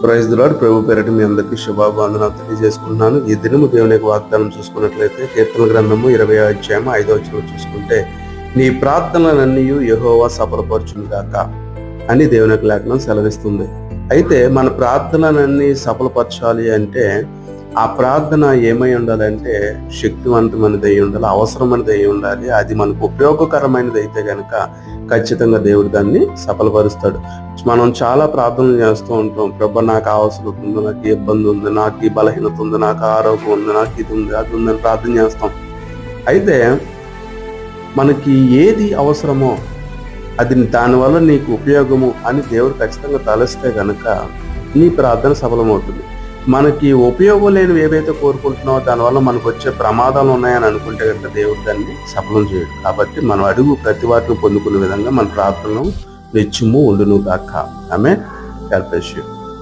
Praise the lord. ప్రభు పేరట మీ అందరికీ శుభాభివందనాలు తెలియజేసుకుంటున్నాను. ఈ దినము దేవుని యొక్క వాగ్దానం చూసుకున్నట్లయితే కీర్తన గ్రంథము 20వ అధ్యాయం 5వ వచనం చూసుకుంటే, నీ ప్రార్థనలన్నీ యెహోవా సఫలపరచును గాక అని దేవుని యొక్క లేఖనం సెలవిస్తుంది. అయితే మన ప్రార్థనలన్నీ సఫలపరచాలి అంటే ఆ ప్రార్థన ఏమై ఉండాలంటే శక్తివంతమైనది అయి ఉండాలి, అవసరమైనది అయి ఉండాలి. అది మనకు ఉపయోగకరమైనది అయితే కనుక ఖచ్చితంగా దేవుడు దాన్ని సఫలపరుస్తాడు. మనం చాలా ప్రార్థనలు చేస్తూ ఉంటాం. ప్రభు నాకు అవసరం ఉంది, నాకు ఇబ్బంది ఉంది, నాకు ఈ బలహీనత ఉంది, నాకు ఆరోగ్యం ఉంది, నాకు ఇది ఉంది, అది ఉందని ప్రార్థన చేస్తాం. అయితే మనకి ఏది అవసరమో అది దానివల్ల నీకు ఉపయోగము అని దేవుడు ఖచ్చితంగా తలస్తే కనుక నీ ప్రార్థన సఫలమవుతుంది. మనకి ఉపయోగం లేనివి ఏవైతే కోరుకుంటున్నావో దానివల్ల మనకు వచ్చే ప్రమాదాలు ఉన్నాయని అనుకుంటే కనుక దేవుడు దాన్ని సఫలం చేయడు. కాబట్టి మనం అడుగు ప్రతి వాటిని పొందుకునే విధంగా మన ప్రార్థనలు నిత్యము ఉండును గాక. ఆమేన్. God bless you.